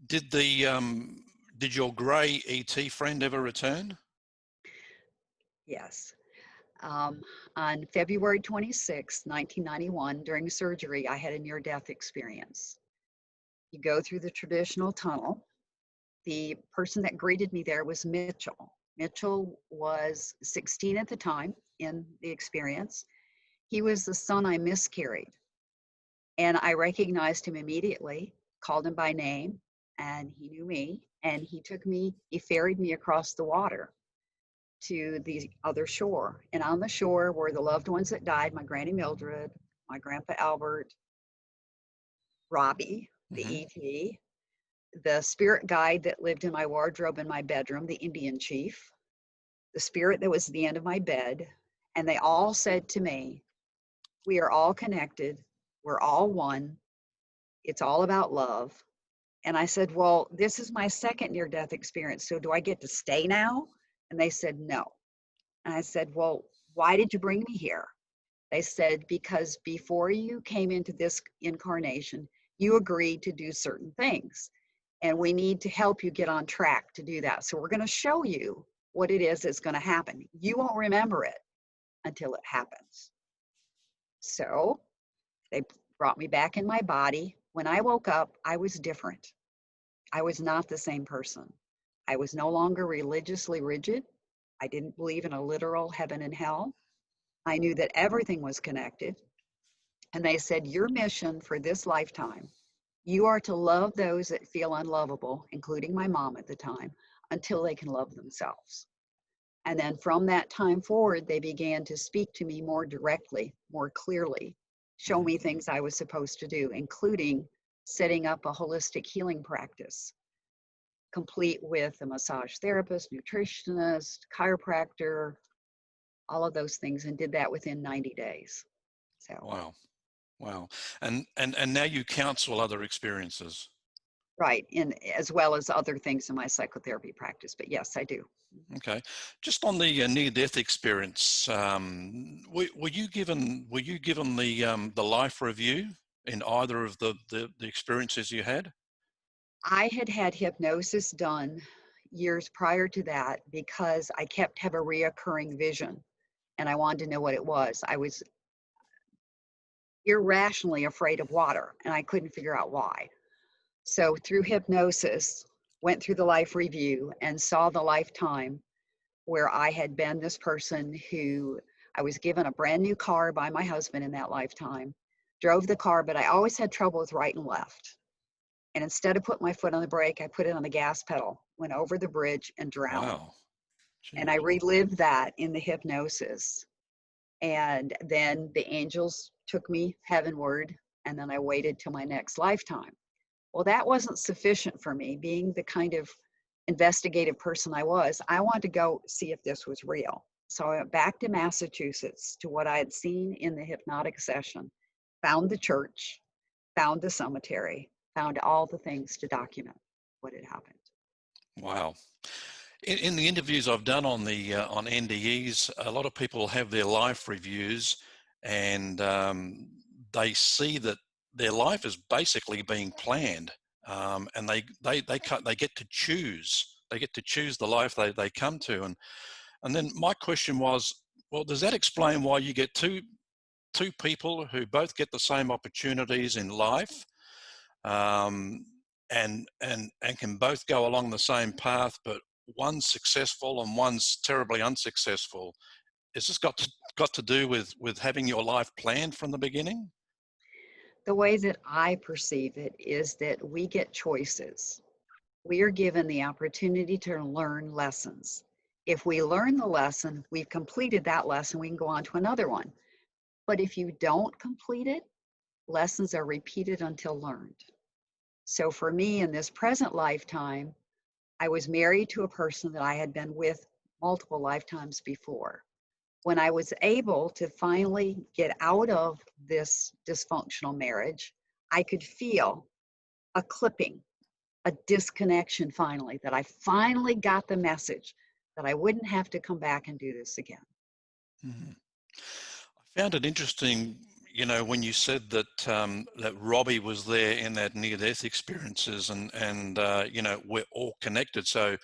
Did the did your grey ET friend ever return? Yes. Um, on February 26, 1991, during surgery, I had a near-death experience. You go through the traditional tunnel. The person that greeted me there was Mitchell. Mitchell was 16 at the time in the experience. He was the son I miscarried. And I recognized him immediately, called him by name, and he knew me. And he took me, he ferried me across the water to the other shore. And on the shore were the loved ones that died, my Granny Mildred, my Grandpa Albert, Robbie, the Hmm. ET, the spirit guide that lived in my wardrobe in my bedroom, the Indian chief, the spirit that was at the end of my bed. And they all said to me, we are all connected. We're all one. It's all about love. And I said, well, this is my second near death experience. So do I get to stay now? And they said, no. And I said, well, why did you bring me here? They said, because before you came into this incarnation, you agreed to do certain things. And we need to help you get on track to do that. So we're going to show you what it is that's going to happen. You won't remember it until it happens. So they brought me back in my body. When I woke up, I was different. I was not the same person. I was no longer religiously rigid. I didn't believe in a literal heaven and hell. I knew that everything was connected. And they said, your mission for this lifetime, you are to love those that feel unlovable, including my mom at the time, until they can love themselves. And then from that time forward, they began to speak to me more directly, more clearly, show me things I was supposed to do, including setting up a holistic healing practice, complete with a massage therapist, nutritionist, chiropractor, all of those things, and did that within 90 days. So, Wow, wow. And now you counsel other experiences. right, and as well as other things in my psychotherapy practice. But yes, I do. Okay, just on the near-death experience, were you given the life review in either of the experiences you had? I had had hypnosis done years prior to that because I kept have a reoccurring vision and I wanted to know what it was. I was irrationally afraid of water and I couldn't figure out why. So through hypnosis, went through the life review and saw the lifetime where I had been this person who I was given a brand new car by my husband in that lifetime, drove the car, but I always had trouble with right and left. And instead of putting my foot on the brake, I put it on the gas pedal, went over the bridge and drowned. Wow, And I geez. relived that in the hypnosis. And then the angels took me heavenward, and then I waited till my next lifetime. Well, that wasn't sufficient for me, being the kind of investigative person I was. I wanted to go see if this was real. So I went back to Massachusetts to what I had seen in the hypnotic session, found the church, found the cemetery, found all the things to document what had happened. Wow. In the interviews I've done on the on NDEs, a lot of people have their life reviews, and they see that their life is basically being planned, and they get to choose. They get to choose the life they come to, and then my question was, well, does that explain why you get two people who both get the same opportunities in life, um, and can both go along the same path, but one's successful and one's terribly unsuccessful? Is this got to do with having your life planned from the beginning? The way that I perceive it is that we get choices. We are given the opportunity to learn lessons. If we learn the lesson, we've completed that lesson, we can go on to another one. But if you don't complete it, lessons are repeated until learned. So for me in this present lifetime, I was married to a person that I had been with multiple lifetimes before. When I was able to finally get out of this dysfunctional marriage, I could feel a clipping, a disconnection finally, that I finally got the message that I wouldn't have to come back and do this again. Mhm. I found it interesting. when you said that Robbie was there in that near-death experiences, and we're all connected. So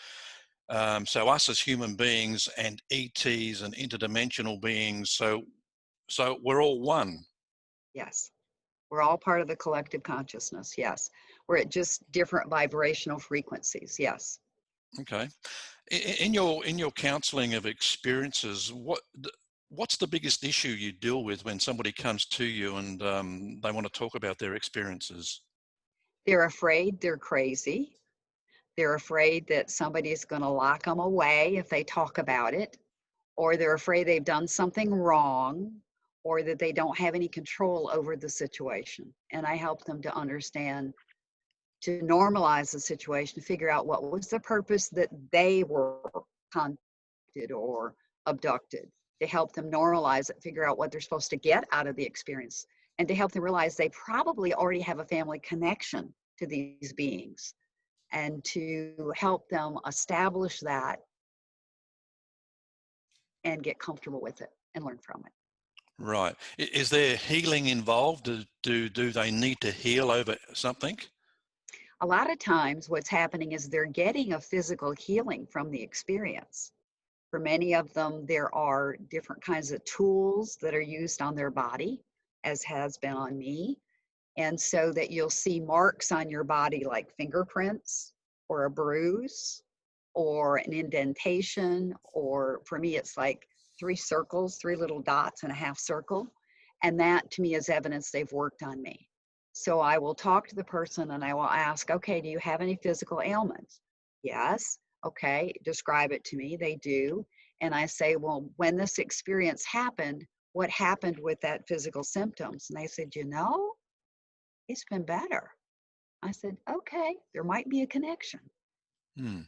us as human beings and ETs and interdimensional beings, so we're all one. Yes. We're all part of the collective consciousness. Yes. We're at just different vibrational frequencies. Yes. Okay. In your counseling of experiences, what's the biggest issue you deal with when somebody comes to you and they want to talk about their experiences? They're afraid they're crazy. They're afraid that somebody's going to lock them away if they talk about it, or they're afraid they've done something wrong, or that they don't have any control over the situation. And I help them to understand, to normalize the situation, figure out what was the purpose that they were contacted or abducted, to help them normalize it, figure out what they're supposed to get out of the experience, and to help them realize they probably already have a family connection to these beings, and to help them establish that and get comfortable with it and learn from it. Right. Is there healing involved? Do they need to heal over something? A lot of times what's happening is they're getting a physical healing from the experience. For many of them, there are different kinds of tools that are used on their body, as has been on me. And so that you'll see marks on your body like fingerprints or a bruise or an indentation, or for me, it's like 3 circles, 3 little dots and a half circle. And that to me is evidence they've worked on me. So I will talk to the person and I will ask, okay, do you have any physical ailments? Yes. Okay, describe it to me. They do. And I say, well, when this experience happened, what happened with that physical symptoms? And they said, it's been better. I said, okay, there might be a connection. Hmm.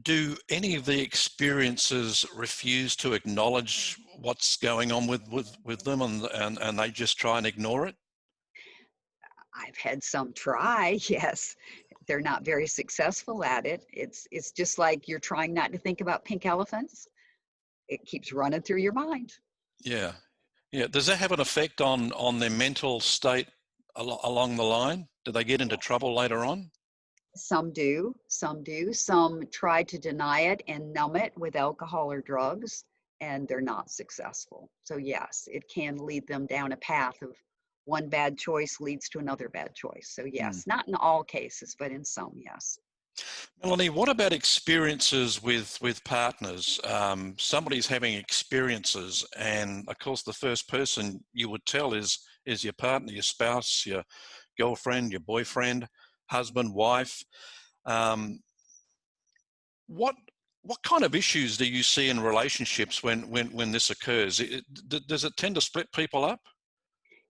Do any of the experiences refuse to acknowledge what's going on with them, and they just try and ignore it? I've had some try, yes. They're not very successful at it. It's just like you're trying not to think about pink elephants. It keeps running through your mind. Yeah. Yeah. Does that have an effect on their mental state along the line? Do they get into Yes. trouble later on? Some do, some do. Some try to deny it and numb it with alcohol or drugs, and they're not successful. So yes, it can lead them down a path of one bad choice leads to another bad choice. So Hmm. yes, not in all cases, but in some, yes. Melanie, what about experiences with partners? Somebody's having experiences, and of course, the first person you would tell is your partner, your spouse, your girlfriend, your boyfriend, husband, wife. Um, what what kind of issues do you see in relationships when this occurs? Does it tend to split people up?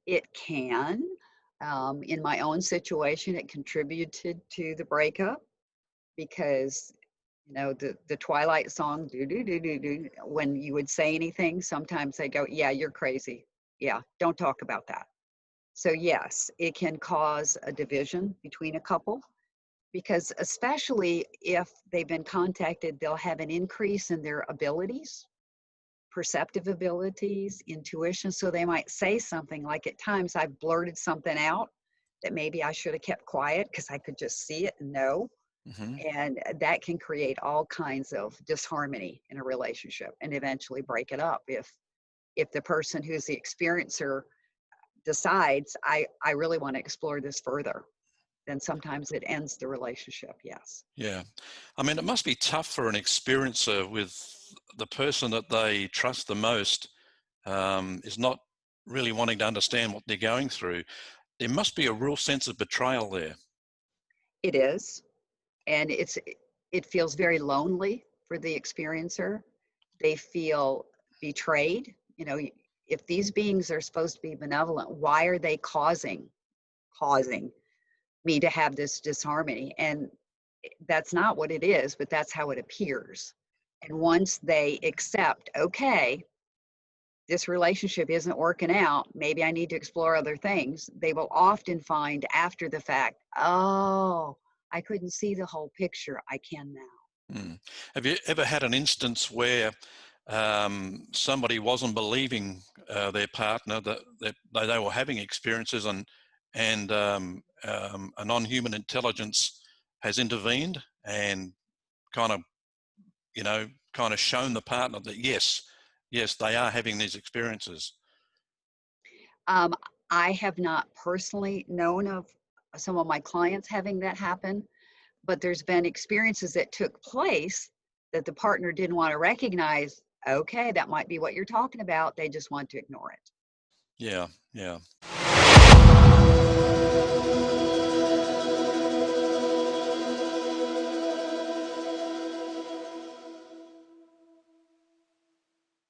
It can. In my own situation, it contributed to the breakup because, the Twilight song, do, do, do, do, do, when you would say anything, sometimes they go, yeah, you're crazy. Yeah, don't talk about that. So, yes, it can cause a division between a couple because, especially if they've been contacted, they'll have an increase in their abilities, perceptive abilities, intuition. So they might say something like, at times I've blurted something out that maybe I should have kept quiet because I could just see it and know. Hmm. And that can create all kinds of disharmony in a relationship and eventually break it up if the person who's the experiencer decides, I really want to explore this further, then sometimes it ends the relationship. Yes. Yeah. I mean, it must be tough for an experiencer with the person that they trust the most is not really wanting to understand what they're going through. There must be a real sense of betrayal there. It is. And it feels very lonely for the experiencer. They feel betrayed. If these beings are supposed to be benevolent, why are they causing me to have this disharmony? And that's not what it is, but that's how it appears. And once they accept, okay, this relationship isn't working out, maybe I need to explore other things, they will often find after the fact, oh, I couldn't see the whole picture. I can now. Hmm. Have you ever had an instance where somebody wasn't believing their partner that they were having experiences, and a non-human intelligence has intervened and kind of, kind of shown the partner that yes, they are having these experiences. I have not personally known of some of my clients having that happen, but there's been experiences that took place that the partner didn't want to recognize. Okay, that might be what you're talking about. They just want to ignore it. Yeah, yeah.